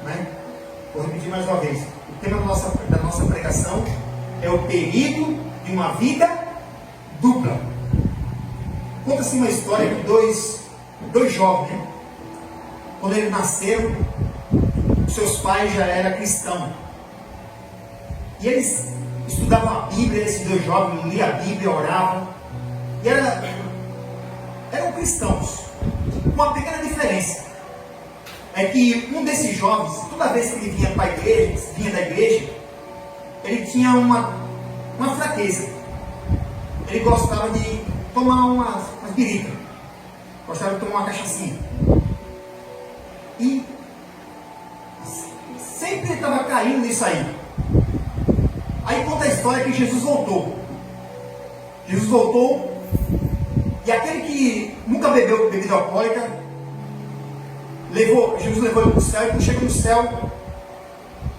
né? Vou repetir mais uma vez. O tema da nossa pregação é o perigo de uma vida dupla. Conta-se uma história de dois jovens, né? Quando eles nasceram, seus pais já eram cristãos. E eles estudavam a Bíblia, esses dois jovens liam a Bíblia, oravam. E eram cristãos. Uma pequena diferença é que um desses jovens, toda vez que ele vinha para a igreja, vinha da igreja, ele tinha uma fraqueza. Ele gostava de tomar umas biricas. Gostava de tomar uma cachaçinha. E sempre ele estava caindo nisso aí. Aí conta a história que Jesus voltou. Jesus voltou e aquele que nunca bebeu bebida alcoólica, Jesus levou ele para o céu, e quando chega no céu,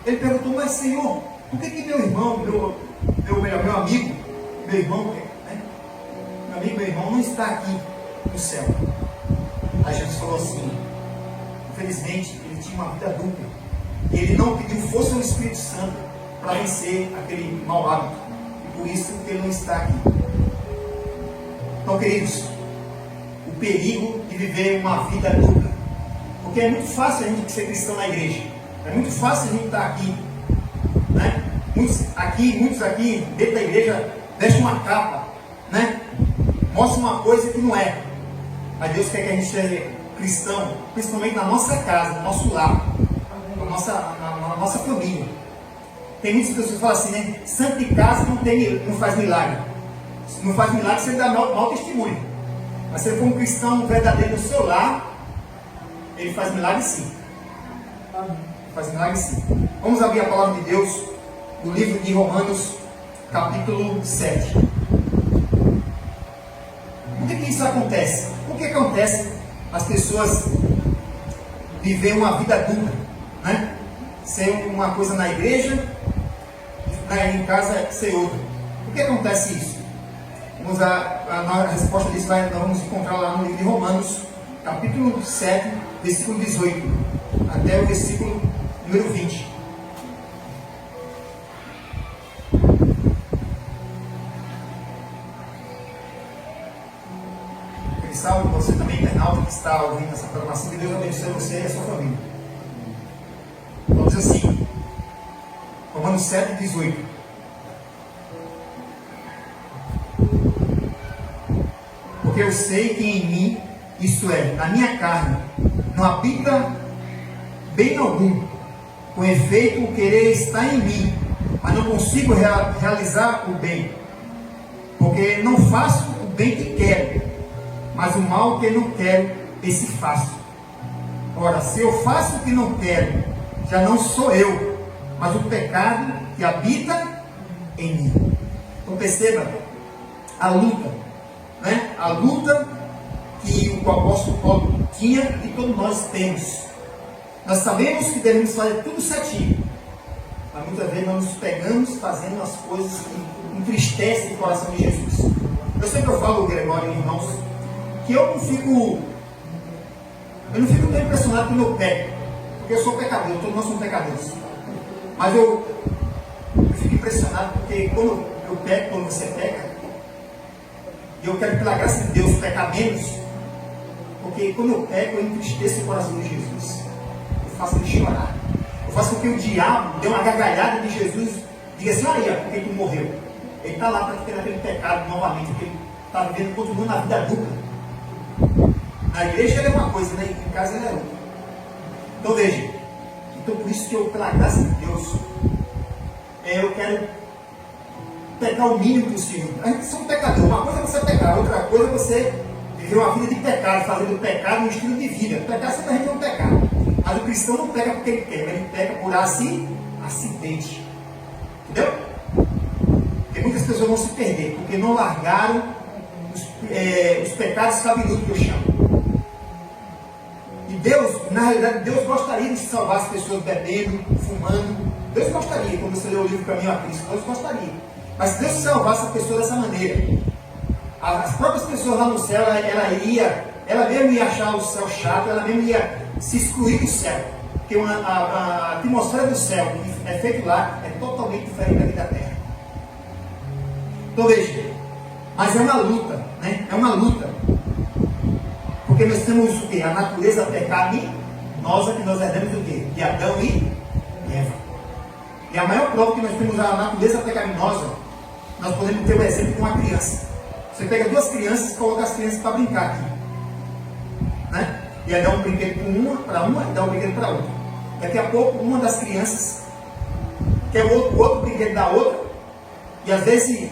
ele perguntou: mas Senhor, por que meu irmão, meu amigo, meu irmão, né? Meu amigo, meu irmão não está aqui no céu? Aí Jesus falou assim: infelizmente ele tinha uma vida dupla, e ele não pediu força ao Espírito Santo para vencer aquele mau hábito, e por isso que ele não está aqui. Então, queridos, o perigo de viver uma vida dupla, porque é muito fácil a gente ser cristão na igreja, é muito fácil a gente estar aqui, né? Muitos aqui dentro da igreja vestem uma capa, né? Mostra uma coisa que não é. Mas Deus quer que a gente seja cristão, principalmente na nossa casa, no nosso lar, na nossa família. Tem muitas pessoas que falam assim, né? Santo de casa não faz milagre. Não faz milagre se ele dá mau testemunho. Mas se ele for um cristão verdadeiro no seu lar, ele faz milagre sim. Faz milagre sim. Vamos abrir a palavra de Deus no livro de Romanos, capítulo 7. Por que isso acontece? Por que acontece as pessoas viverem uma vida dupla, né? Ser uma coisa na igreja, em casa ser outra. Por que acontece isso? A resposta disso nós vamos encontrar lá no livro de Romanos, capítulo 7, versículo 18, até o versículo número 20. Salve você também, internauta, que está ouvindo essa programação. Que Deus abençoe você e a sua família. Vamos assim, Romanos 7, 18. Porque eu sei que em mim, isto é, na minha carne, não habita bem algum. Com efeito, o querer está em mim, mas não consigo realizar o bem. Porque não faço o bem que quero, mas o mal que não quero, esse faço. Ora, se eu faço o que não quero, já não sou eu, mas o pecado que habita em mim. Então perceba a luta, né? A luta que o apóstolo Paulo tinha e todos nós temos. Nós sabemos que devemos fazer tudo certinho, mas muitas vezes nós nos pegamos fazendo as coisas que entristecem o coração de Jesus. Eu sempre falo, Gregório, irmãos, que eu não fico tão impressionado quando eu peco, porque eu sou pecador, todos nós somos pecadores. Mas eu fico impressionado porque quando eu peco, quando você peca, e eu quero, pela graça de Deus, pecar menos, porque quando eu peco, eu entristeço o coração de Jesus. Eu faço ele chorar. Eu faço com que o diabo dê uma gargalhada de Jesus, diga assim: olha, por que tu morreu? Ele está lá praticando aquele pecado novamente, porque ele está vivendo, continuando na vida dupla. Na igreja ele é uma coisa, né? Em casa ele é outra. Então veja, por isso que eu, pela graça de Deus, eu quero pecar o mínimo possível. A gente é um pecador. Uma coisa é você pecar, outra coisa é você viver uma vida de pecado, fazer do pecado um estilo de vida. Pecar sempre a gente é um pecado. Mas o cristão não pega porque ele quer, ele pega por acidente. Entendeu? Porque muitas pessoas vão se perder, porque não largaram os pecados cabeludos, que eu chamo. E Deus, na realidade, Deus gostaria de salvar as pessoas bebendo, fumando. Deus gostaria, quando você lê o livro Caminho a Cristo, Deus gostaria. Mas se Deus salvasse a pessoa dessa maneira, as próprias pessoas lá no céu, ela mesmo ia achar o céu chato, ela mesmo ia se excluir do céu. Porque a atmosfera do céu, que é feito lá, é totalmente diferente daqui da terra. Então veja, mas é uma luta, né? É uma luta. Porque nós temos o quê? A natureza pecaminosa que nós herdamos do quê? De Adão e Eva. E a maior prova que nós temos a natureza pecaminosa, nós podemos ter o exemplo de uma criança. Você pega duas crianças e coloca as crianças para brincar aqui. Né? E aí dá um brinquedo para uma e dá um brinquedo para outra. Daqui a pouco, uma das crianças quer o outro brinquedo da outra. E às vezes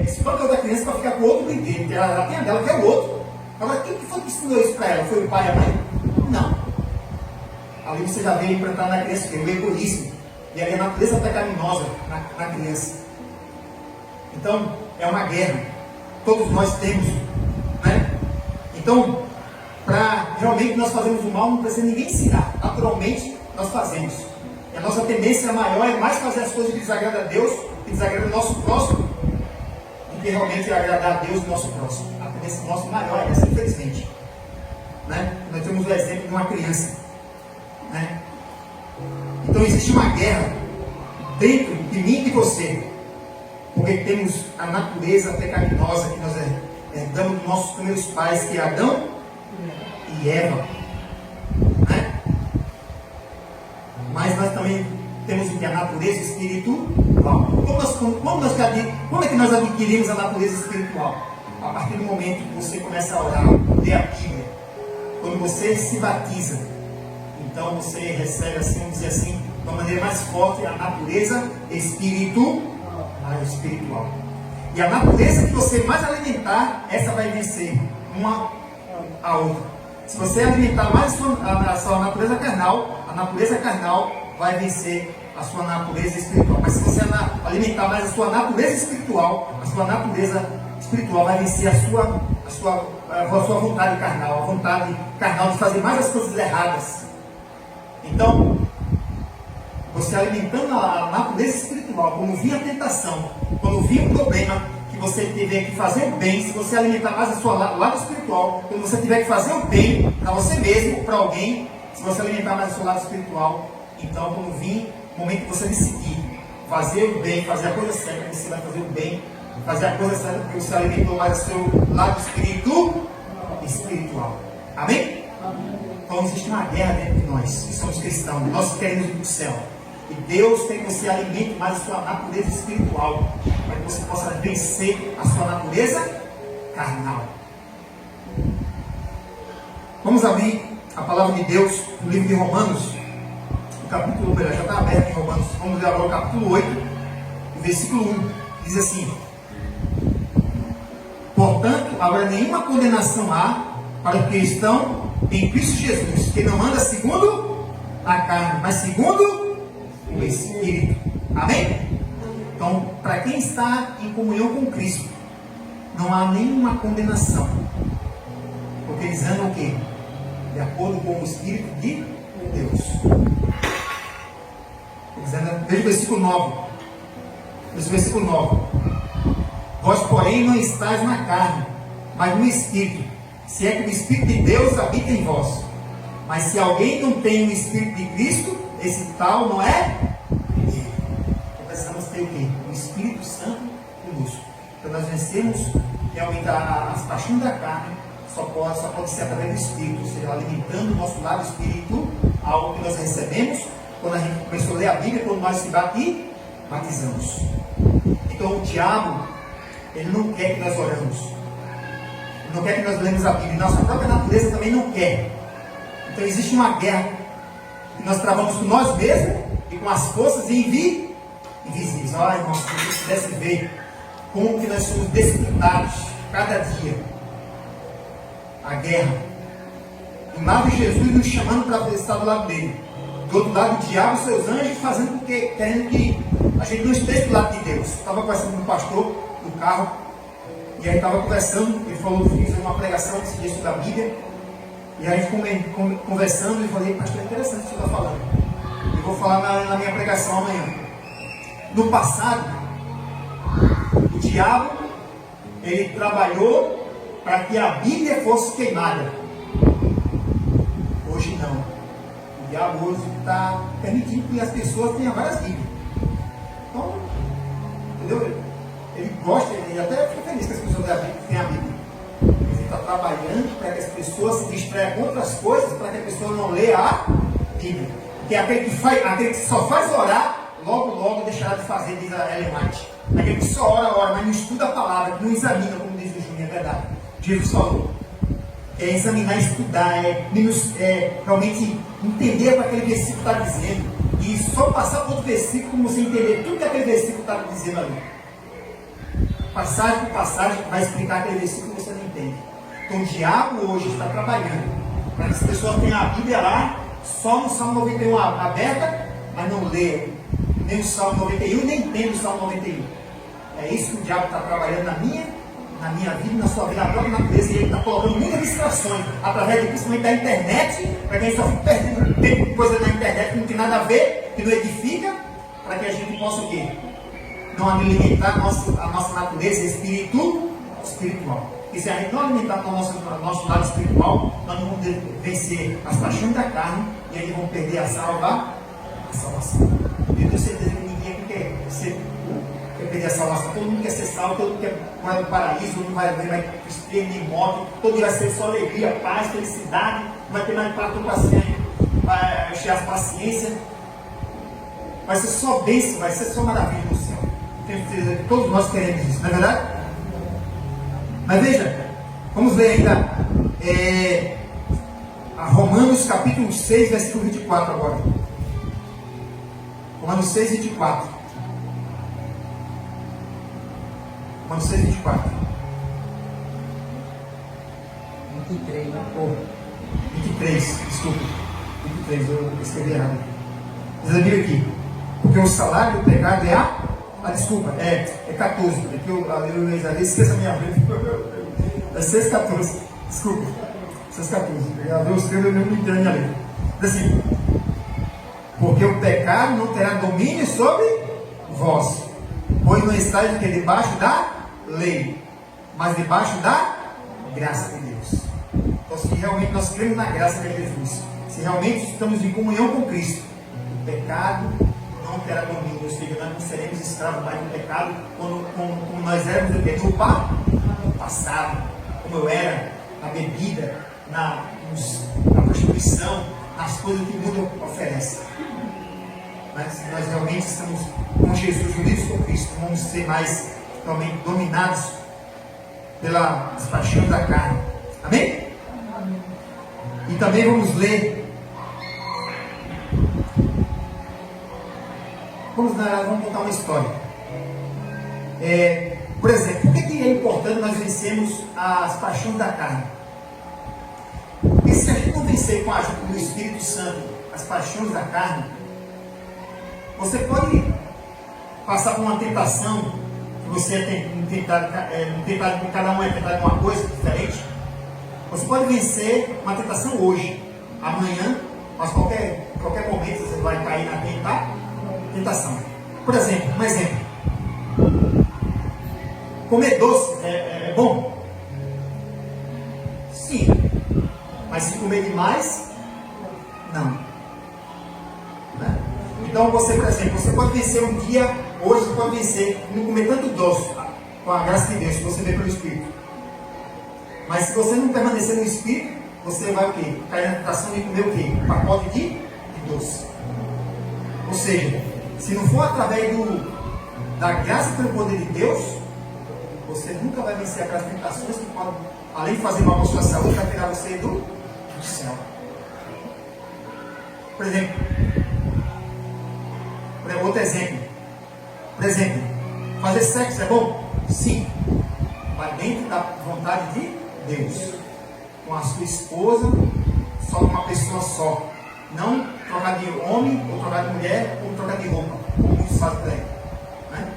espanca outra criança para ficar com outro brinquedo. Porque ela tem a dela, quer o outro. Agora, quem que foi que ensinou isso para ela? Foi o pai e a mãe? Não. Ali você já vê implantar na criança o egoísmo. E aí a natureza pecaminosa na criança. Então, é uma guerra. Todos nós temos. Né? Então, para realmente nós fazermos o mal, não precisa ninguém ensinar. Naturalmente, nós fazemos. E a nossa tendência maior é mais fazer as coisas que desagradam a Deus, que desagradam o nosso próximo, do que realmente agradar a Deus e o nosso próximo. A tendência nossa maior é essa, infelizmente. Né? Nós temos o exemplo de uma criança. Né? Então, existe uma guerra dentro de mim e de você. Porque temos a natureza pecaminosa que nós herdamos dos nossos primeiros pais, que é Adão e Eva. Né? Mas nós também temos o que? A natureza espiritual. Como é que nós adquirimos a natureza espiritual? A partir do momento que você começa a orar, ler a Bíblia, quando você se batiza, então você recebe, assim, vamos dizer assim, de uma maneira mais forte, a natureza espiritual. E a natureza que você mais alimentar, essa vai vencer uma a outra. Se você alimentar mais a sua natureza carnal vai vencer a sua natureza espiritual. Mas se você alimentar mais a sua natureza espiritual vai vencer a sua vontade carnal, a vontade carnal de fazer mais as coisas erradas. Então, você alimentando a natureza espiritual, quando vir a tentação, quando vir um problema, que você tiver que fazer o bem, se você alimentar mais o lado espiritual, quando você tiver que fazer o bem para você mesmo, para alguém, se você alimentar mais o seu lado espiritual, então quando vir o momento que você decidir fazer o bem, fazer a coisa certa, você vai fazer o bem, fazer a coisa certa, porque você alimentou mais o seu lado espiritual. Amém? Então existe uma guerra dentro de nós, que somos cristãos, nós queremos ir para o céu. E Deus quer que você alimente mais a sua natureza espiritual, para que você possa vencer a sua natureza carnal. Vamos abrir a palavra de Deus no livro de Romanos, no capítulo, já está aberto em Romanos, vamos ler agora o capítulo 8, o versículo 1, diz assim: portanto, agora nenhuma condenação há para os que estão em Cristo Jesus, que não anda segundo a carne, mas segundo o Espírito. Amém? Então, para quem está em comunhão com Cristo, não há nenhuma condenação. Porque eles andam o quê? De acordo com o Espírito de Deus. Eles andam, veja o versículo 9. Veja o versículo 9. Vós, porém, não estáis na carne, mas no Espírito, se é que o Espírito de Deus habita em vós. Mas se alguém não tem o Espírito de Cristo, esse tal não é ele. Então precisamos ter o quê? O Espírito Santo conosco. Então nós vencemos realmente as paixões da carne, só pode ser através do Espírito, ou seja, alimentando o nosso lado espírito, algo que nós recebemos quando a gente começou a ler a Bíblia, quando nós se batizamos. Então o diabo, ele não quer que nós oramos, ele não quer que nós lemos a Bíblia, nossa própria natureza também não quer. Então existe uma guerra que nós travamos com nós mesmos e com as forças invisíveis. Olha, irmãos, se você pudesse ver como que nós somos disputados cada dia. A guerra. Do lado de Jesus nos chamando para estar do lado dele. Do outro lado, o diabo e seus anjos fazendo querendo que a gente não esteja do lado de Deus. Eu estava conversando com o pastor do carro, e aí estava conversando, ele falou que fiz uma pregação esse dia sobre a Bíblia, e aí conversando, eu falei, pastor, é interessante o que você está falando. Eu vou falar na minha pregação amanhã. No passado, o diabo, ele trabalhou para que a Bíblia fosse queimada. O diabo hoje está permitindo que as pessoas tenham várias Bíblias. Então, entendeu? Ele gosta, ele até fica feliz que as pessoas tenham a Bíblia. Ele está trabalhando para que as pessoas se distraiam com outras coisas, para que a pessoa não leia a Bíblia. Porque aquele que só faz orar, logo deixará de fazer, diz a Ellen White. Aquele que só ora, mas não estuda a palavra, que não examina, como diz o Juninho, é verdade. Jesus falou. É examinar, estudar, realmente entender o que aquele versículo está dizendo. E só passar por outro versículo, como você entender tudo que aquele versículo está dizendo ali. Passagem por passagem, vai explicar aquele versículo que você não entende. Então o diabo hoje está trabalhando para que as pessoas tenham a Bíblia lá, só no Salmo 91 aberta, mas não lê nem o Salmo 91, nem entende o Salmo 91. É isso que o diabo está trabalhando na minha vida, na sua vida, na própria natureza, e ele está colocando muitas distrações, através principalmente da internet, para que a gente só fique perdendo tempo com coisa na internet que não tem nada a ver, que não edifica, para que a gente possa o quê? Não alimentar a nossa natureza espiritual. E se a gente não alimentar o nosso lado espiritual, nós não vamos vencer as paixões da carne, e aí vamos perder a salvação. Eu tenho certeza que ninguém aqui quer perder a salvação. Todo mundo quer ser salvo, todo mundo quer morar no paraíso, todo mundo vai espremer moto, todo mundo vai ser só alegria, paz, felicidade, não vai ter mais prato para ser, vai encher as paciência, vai ser só bênção, vai ser só maravilha no céu. Tenho certeza que todos nós queremos isso, não é verdade? Mas veja, vamos ler ainda a Romanos capítulo 6, versículo 24 agora. Romanos 6, 24. Romanos 6, 24. 23, né? 23, desculpa. 23, eu escrevi errado. Diz a Bíblia aqui. Porque o salário do pecado é desculpa, é 14. Porque eu esqueça a minha vida. É 6, 14. Desculpa. 6, 14. Eu escrevo, eu não entendo a letra. Diz assim. Porque o pecado não terá domínio sobre vós, pois não estáis debaixo da lei, mas debaixo da graça de Deus. Então, se realmente nós cremos na graça de Jesus, se realmente estamos em comunhão com Cristo, o pecado não terá domínio, ou seja, nós não seremos escravos mais do pecado, como nós éramos no passado, como eu era na bebida, na prostituição, nas coisas que o mundo oferece. Mas nós realmente estamos com Jesus, unidos com Cristo, não vamos ser mais realmente dominados pelas paixões da carne. Amém? E também vamos ler. Vamos contar uma história. Por exemplo, por que é importante nós vencermos as paixões da carne? Porque se a gente não vencer com a ajuda do Espírito Santo as paixões da carne, você pode passar por uma tentação, que você tem tentado, cada um é tentado uma coisa diferente. Você pode vencer uma tentação hoje, amanhã, mas qualquer momento você vai cair na tentação. Por exemplo, um exemplo. Comer doce é bom? Sim. Mas se comer demais, não. Então você, por exemplo, você pode vencer um dia, hoje você pode vencer, não comer tanto doce, com a graça de Deus, se você vê pelo Espírito. Mas se você não permanecer no Espírito, você vai o quê? Cair na tentação de comer o quê? Um pacote de doce. Ou seja, se não for através da graça pelo poder de Deus, você nunca vai vencer aquelas tentações que podem, além de fazer mal para a sua saúde, vai tirar você do céu. Por exemplo, outro exemplo. Por exemplo, fazer sexo é bom? Sim. Vai dentro da vontade de Deus. Com a sua esposa, só com uma pessoa só. Não trocar de homem, ou trocar de mulher, ou trocar de roupa, como muitos fazem por aí. Né?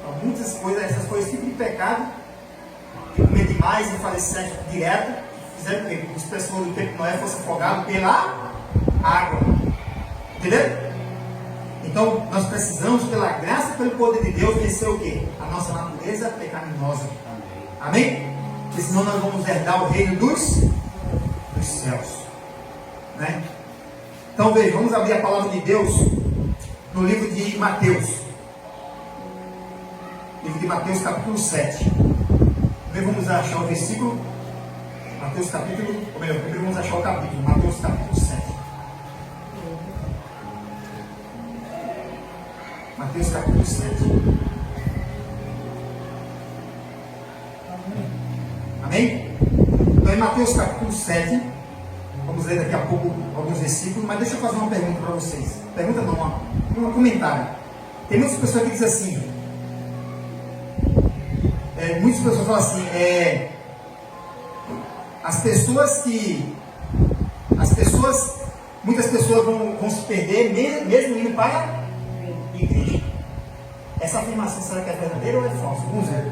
Então, muitas coisas, essas coisas, tipo de pecado, de comer demais e fazer sexo direto, fizeram que as pessoas do tempo de Noé fossem afogadas pela água. Entendeu? Então, nós precisamos, pela graça e pelo poder de Deus, vencer o quê? A nossa natureza pecaminosa. Amém? Porque senão nós vamos herdar o reino dos céus. Né? Então veja, vamos abrir a palavra de Deus no livro de Mateus. Livro de Mateus, capítulo 7. Primeiro vamos achar o versículo. Mateus capítulo, ou melhor, primeiro vamos achar o capítulo. Mateus capítulo 7. Mateus capítulo 7. Amém? Então em Mateus capítulo 7, vamos ler daqui a pouco alguns versículos, mas deixa eu fazer uma pergunta para vocês. Pergunta não, um comentário. Tem muitas pessoas que dizem assim, muitas pessoas falam assim, muitas pessoas vão se perder mesmo indo para a igreja. Essa afirmação, será que é verdadeira ou é falsa? Vamos ver.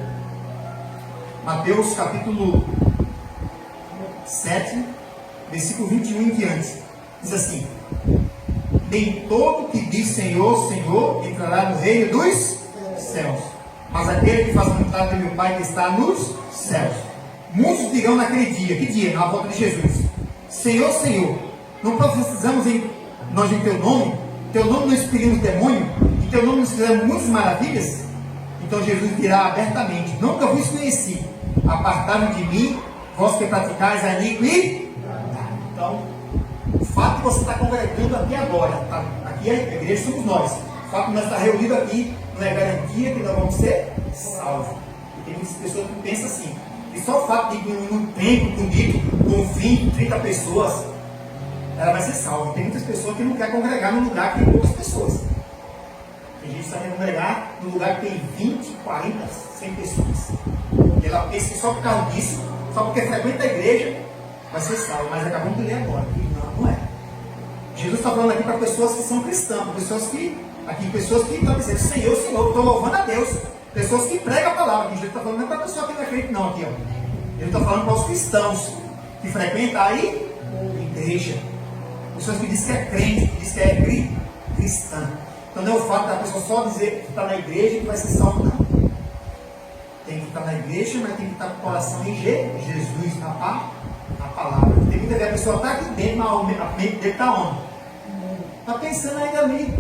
Mateus capítulo 7, versículo 21 em diante. Diz assim: nem todo que diz Senhor, Senhor, entrará no reino dos céus, mas aquele que faz a vontade de meu Pai que está nos céus. Muitos dirão naquele dia, que dia? Na volta de Jesus: Senhor, Senhor, não profetizamos nós em teu nome não expelimos demônio, em teu nome nos fizemos muitas maravilhas? Então Jesus dirá abertamente: nunca vos conheci, apartai-vos de mim, vós que praticais a iniquidade. Então, o fato de você estar congregando aqui agora, tá? Aqui a igreja somos nós. O fato de nós estar reunidos aqui não é garantia que nós vamos ser salvos. E tem muitas pessoas que pensam assim, e só o fato de ir num templo bonito, com 20, 30 pessoas, ela vai ser salva. Tem muitas pessoas que não querem congregar num lugar que tem poucas pessoas. Tem gente que está querendo congregar num lugar que tem 20, 40, 100 pessoas. E ela pensa que só por causa disso, só porque frequenta a igreja, vai ser salvo. Mas acabamos de ler agora que não é. Jesus está falando aqui para pessoas que são cristãs, pessoas que estão dizendo Senhor, Senhor, estou louvando a Deus. Pessoas que pregam a palavra. Jesus está falando não é para a pessoa que não é crente, não. Aqui, ó. Ele está falando para os cristãos que frequentam a igreja. Pessoas que dizem que é crente, que dizem que é cristã. Então não é o fato da pessoa só dizer que está na igreja e que vai ser salvo, não. Tem que estar na igreja, mas tem que estar com o coração em Jesus, na palavra. Tem que ver a pessoa está aqui dentro, mas a mente dele está onde? Está pensando ainda ali.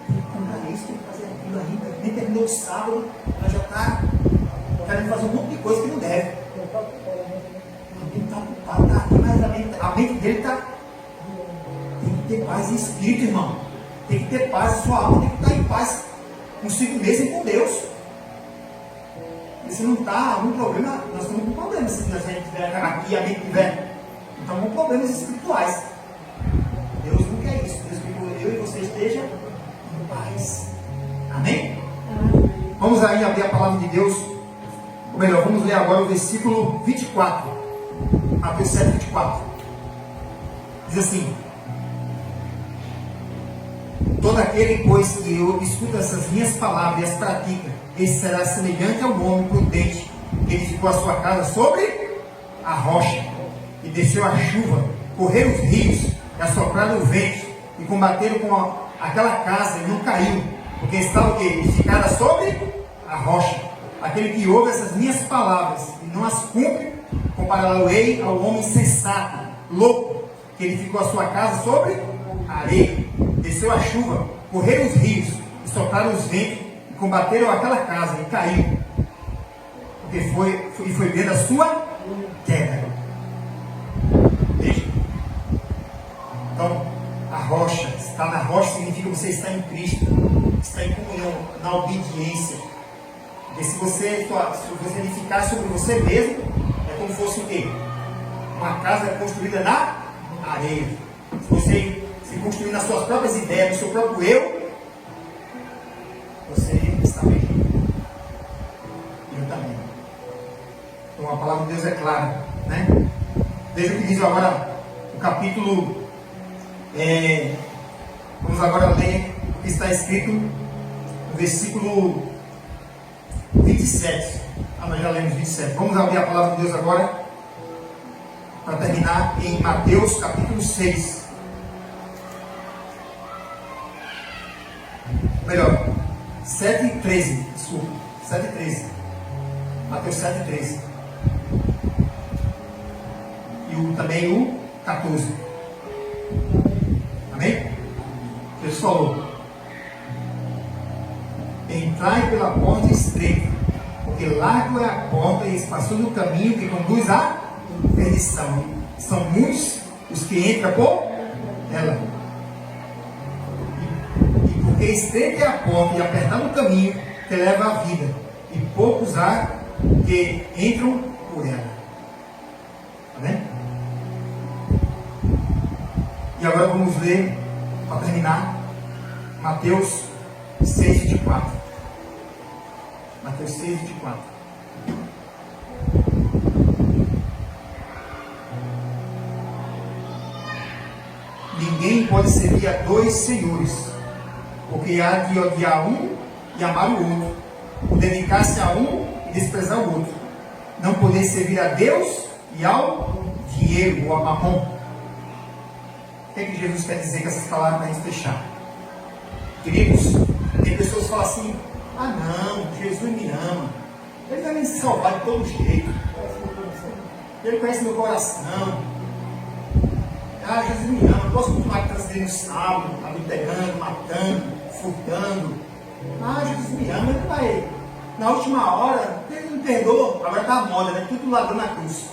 Tem que comprar isso, tem que fazer aquilo ainda. Nem terminou o sábado, ela já está querendo fazer um monte de coisa que não deve. Ele está ocupado, está aqui, mas a mente dele está. Tem que ter paz em espírito, irmão. Tem que ter paz, a sua alma tem que estar em paz consigo mesmo e com Deus. E se não está algum problema, nós estamos com problemas. Se a gente estiver aqui e a mente estiver, então com problemas espirituais. Deus não quer isso. Deus quer que eu e você esteja em paz. Amém? Vamos aí abrir a palavra de Deus. Ou melhor, vamos ler agora o versículo 24. Mateus 7, 24. Diz assim: todo aquele, pois, que eu escuta essas minhas palavras e as pratica, esse será semelhante ao homem prudente que edificou a sua casa sobre a rocha, e desceu a chuva, correram os rios, e assopraram o vento, e combateram com aquela casa, e não caiu, porque estava o quê? Edificada sobre a rocha. Aquele que ouve essas minhas palavras e não as cumpre, compará-lo-ei ao homem sensato, louco, que edificou a sua casa sobre a areia. Desceu a chuva, correram os rios, e sopraram os ventos, e combateram aquela casa, e caiu, porque foi dentro da sua queda. Veja. Então, a rocha, estar na rocha significa você estar em Cristo, estar em comunhão, na obediência. Porque se você edificar sobre você mesmo, é como se fosse o quê? Uma casa construída na areia. Se você se construir nas suas próprias ideias, no seu próprio eu, você está perdido. Eu também. Então a palavra de Deus é clara, né? Veja o que diz agora o capítulo. Vamos agora ler o que está escrito no versículo 27. Nós já lemos 27. Vamos abrir a palavra de Deus agora para terminar em Mateus capítulo 6. Melhor, 7:13. Desculpa, 7:13. Mateus 7:13. E também o 14. Amém? Jesus falou: entrai pela porta estreita, porque largo é a porta e espaçoso o caminho que conduz à perdição. São muitos os que entram por ela. E porque estreita é a porta e apertado o caminho que leva à vida, e poucos há que entram por ela. Amém? E agora vamos ler, para terminar, Mateus 6:24. Mateus 6:24. Ninguém pode servir a dois senhores, porque há de odiar um e amar o outro, ou dedicar-se a um e desprezar o outro. Não poder servir a Deus e ao dinheiro ou a mamon. O que é que Jesus quer dizer com essas palavras para a gente fechar? Queridos, tem pessoas que falam assim: ah não, Jesus me ama, Ele vai me salvar de todo jeito, Ele conhece meu coração, ah, Jesus me ama, eu posso continuar trazendo sábado, adulterando, matando, furtando. Ah, Jesus me ama, Ele vai, na última hora, Ele me perdoa. Agora está a moda, né? Tudo ladrão na cruz.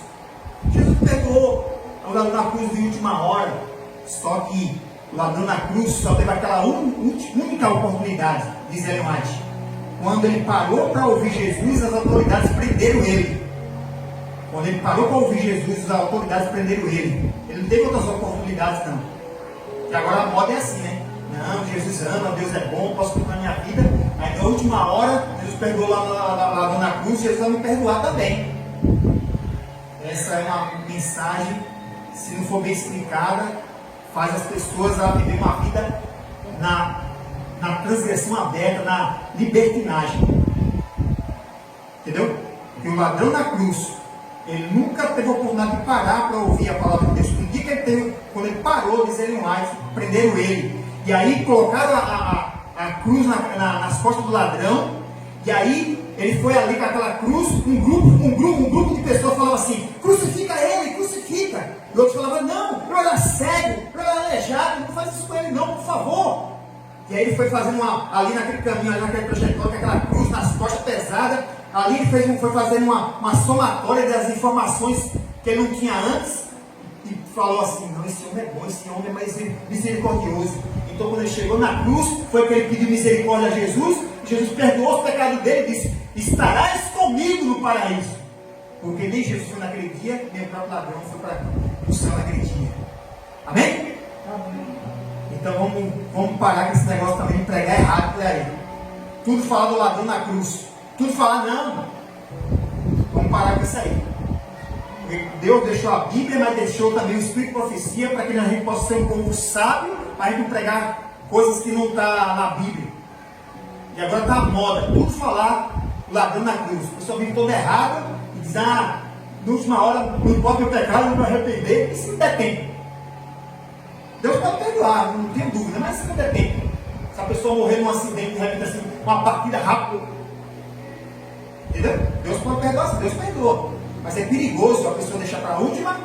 Jesus perdoou o ladrão na cruz de última hora. Só que o ladrão na cruz só teve aquela única oportunidade, diz Ellen White. Quando ele parou para ouvir Jesus, as autoridades prenderam ele. Quando ele parou para ouvir Jesus, as autoridades prenderam ele. Ele não teve outras oportunidades, não. E agora a moda é assim, né? Não, Jesus ama, Deus é bom, posso continuar minha vida. Aí na última hora, Jesus perdoou lá na cruz, Jesus vai me perdoar também. Essa é uma mensagem, se não for bem explicada, faz as pessoas a viver uma vida na transgressão aberta, na libertinagem. Entendeu? Porque o ladrão na cruz, ele nunca teve a oportunidade de parar para ouvir a palavra de Deus. Um dia que ele teve, quando ele parou, diz ele mais, prenderam ele. E aí colocaram a cruz nas costas do ladrão. E aí ele foi ali com aquela cruz, um grupo de pessoas falava assim: crucifica ele, crucifica. E outros falavam: não, eu era cego, eu era aleijado, não faz isso com ele não, por favor. E aí ele foi fazendo ali naquele caminho, ali naquele trajetório, com aquela cruz nas costas pesada. Ali ele foi fazendo uma somatória das informações que ele não tinha antes. E falou assim: não, esse homem é bom, esse homem é mais misericordioso. Então quando ele chegou na cruz, foi que ele pediu misericórdia a Jesus. Jesus perdoou os pecados dele e disse: estarás comigo no paraíso. Porque nem Jesus foi naquele dia, nem o próprio ladrão foi para o céu naquele dia. Amém? Amém. Então vamos parar com esse negócio também de pregar errado por aí. Tudo fala do ladrão na cruz. Tudo fala não. Vamos parar com isso aí. Deus deixou a Bíblia, mas deixou também o Espírito de profecia para que a gente possa ser um povo sábio, para a gente não pregar coisas que não estão na Bíblia. E agora está a moda, tudo falar o ladrão na cruz. A pessoa vive toda errada e diz: ah, na última hora, não importa o meu pecado, eu não vou arrepender. E se não der tempo? Deus pode perdoar, não tenho dúvida, mas se não der tempo, se a pessoa morrer num acidente, de repente assim, uma partida rápida, entendeu? Deus pode perdoar, Deus perdoa, mas é perigoso a pessoa deixar para a última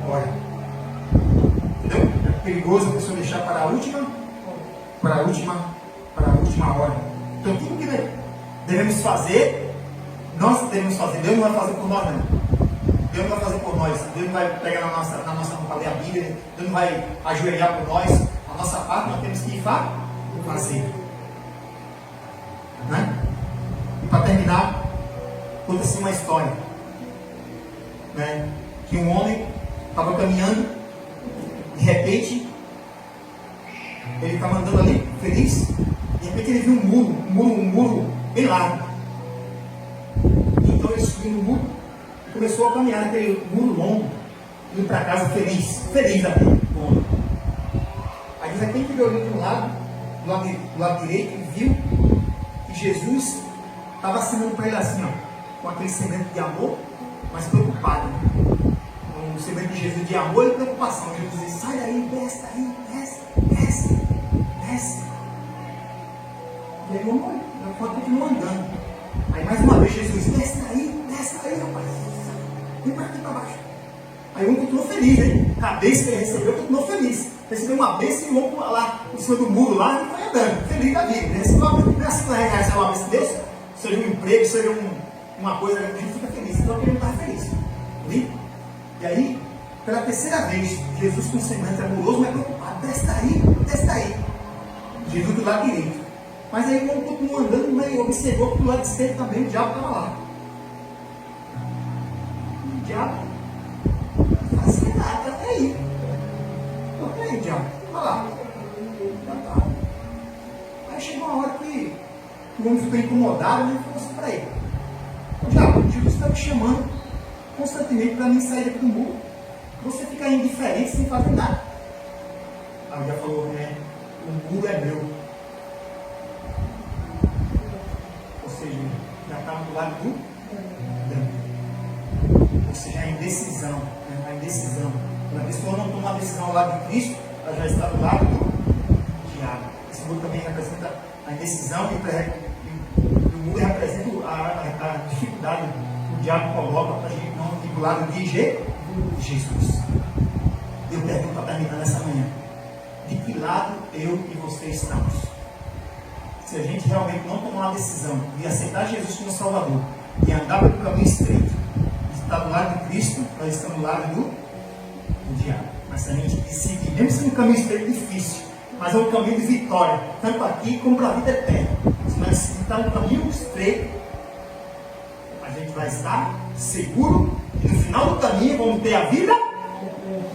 hora, entendeu? É perigoso a pessoa deixar para a última hora. Então tudo que devemos fazer, nós devemos fazer. Deus não vai fazer por nós, não. Deus não vai fazer por nós. Deus não vai pegar na nossa mão para ler a Bíblia. Deus não vai ajoelhar por nós. A nossa parte nós temos que fazer. Né? E para terminar, conta-se uma história. Né? Que um homem estava caminhando, de repente, ele estava andando ali, feliz. De repente ele viu um muro bem largo. Então ele subiu no muro e começou a caminhar naquele muro longo, indo para casa feliz da vida. Aí de repente ele olhou para um lado, do lado direito, e viu que Jesus estava assinando para ele assim, ó, com aquele semblante de amor, mas preocupado. Um semblante de Jesus de amor e preocupação. Jesus disse: sai daí, desce daí, desce. E aí eu continuo andando. Aí mais uma vez Jesus: desce daí, rapaz. Vem para aqui para baixo. Aí um continuou feliz, hein? A bênção que ele recebeu continuou feliz. Recebeu uma bênção e o lá em cima do muro lá e foi andando, feliz da vida. Recebeu uma bênção, não é assim que vai receber uma bênção de Deus? Seja um emprego, seja uma coisa, a gente fica feliz. Então ele não estava feliz. Viu? E aí, pela terceira vez, Jesus com semblante amoroso, mas preocupado, desce daí. Jesus do lado direito. Mas aí quando continuou andando, meio observou que do lado esquerdo também o diabo estava lá. O diabo não fazia nada, até aí. Até aí o diabo, olha lá. Tá. Aí chegou uma hora que o homem ficou incomodado e falou assim para ele: o diabo, Jesus está me chamando constantemente para mim sair daqui do muro. Você fica indiferente sem fazer nada. Aí o diabo falou: o muro é meu. Ou seja, já estava do lado do dano. Ou seja, a indecisão. A indecisão. Quando a pessoa não toma a decisão ao lado de Cristo, ela já está do lado do diabo. Esse muro também representa a indecisão e o muro representa a dificuldade que o diabo coloca para a gente não ir do lado de Jesus. Eu pergunto para terminar nessa manhã: de que lado eu e você estamos? Se a gente realmente não tomar uma decisão de aceitar Jesus como Salvador e andar pelo caminho estreito, de estar do lado de Cristo, nós estamos do lado do diabo. Mas se a gente decidir, mesmo sendo um caminho estreito difícil, mas é um caminho de vitória, tanto aqui como para a vida eterna. Se nós estar no caminho estreito, a gente vai estar seguro e no final do caminho vamos ter a vida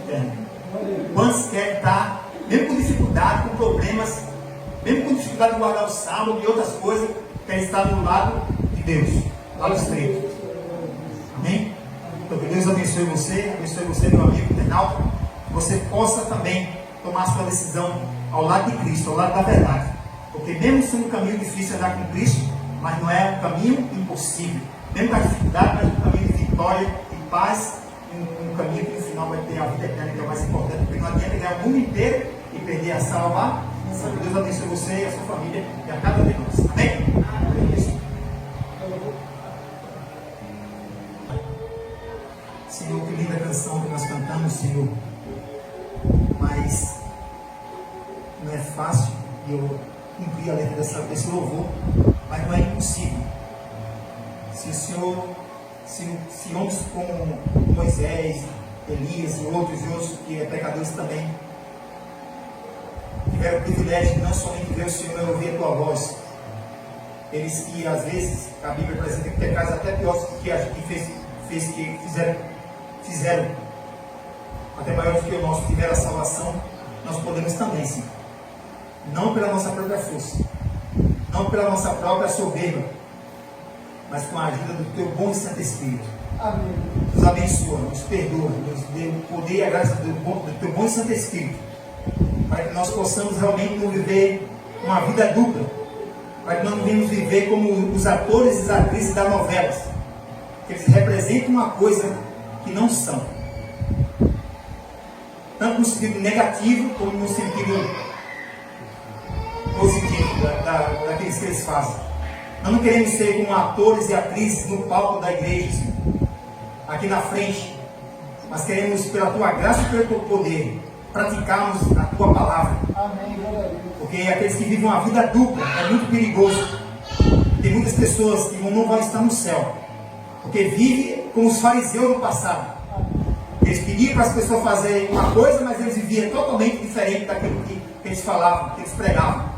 eterna. Quantos querem estar, mesmo com dificuldade, com problemas, mesmo com dificuldade de guardar o sábado e outras coisas, quer estar do lado de Deus, do lado estreito. Amém? Então que Deus abençoe você, meu amigo internauta, que você possa também tomar a sua decisão ao lado de Cristo, ao lado da verdade. Porque mesmo sendo um caminho difícil andar com Cristo, mas não é um caminho impossível. Mesmo com a dificuldade, mas é um caminho de vitória e paz, um caminho que no final vai ter a vida eterna, que é o mais importante, porque não adianta ganhar o mundo inteiro e perder a salva. Que Deus abençoe você e a sua família e a cada um de nós. Amém? Senhor, que linda canção que nós cantamos, Senhor. Mas não é fácil eu cumprir a letra desse louvor, mas não é impossível. Se o Senhor, se homens como Moisés, Elias e outros que é pecadores também, tiveram o privilégio de não somente ver o Senhor, mas ouvir a tua voz. Eles que às vezes a Bíblia apresenta que pecados até piores que a gente fizeram até maiores que o nosso, tiveram a salvação, nós podemos também, sim. Não pela nossa própria força, não pela nossa própria soberba, mas com a ajuda do teu bom e santo Espírito. Amém. Nos abençoa, nos perdoa, nos dê o poder e a graça do teu bom e santo Espírito, para que nós possamos realmente não viver uma vida dupla, para que nós não venhamos viver como os atores e as atrizes das novelas, que eles representam uma coisa que não são, tanto no sentido negativo como no sentido positivo daqueles que eles fazem. Nós não queremos ser como atores e atrizes no palco da igreja, Senhor, aqui na frente, mas queremos, pela tua graça e pelo teu poder, praticarmos a tua palavra. Amém. Porque aqueles que vivem uma vida dupla é muito perigoso. Tem muitas pessoas que não vão estar no céu, porque vivem como os fariseus no passado. Eles pediam para as pessoas fazerem uma coisa, mas eles viviam totalmente diferente daquilo que eles falavam, que eles pregavam.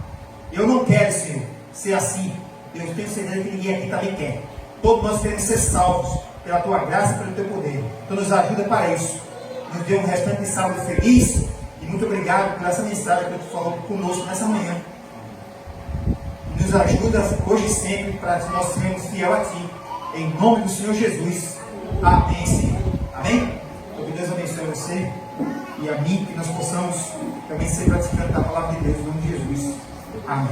Eu não quero, Senhor, ser assim. Eu tenho certeza que ninguém aqui também quer. Todos nós queremos ser salvos pela tua graça e pelo teu poder. Então nos ajuda para isso. Nos dê um restante de sábado feliz. E muito obrigado por essa mensagem que tu falou conosco nessa manhã. E nos ajuda hoje e sempre para que nós sejamos fiel a ti. Em nome do Senhor Jesus. Amém, Senhor. Amém? Então que Deus abençoe você e a mim, que nós possamos também ser praticantes da palavra de Deus, em nome de Jesus. Amém.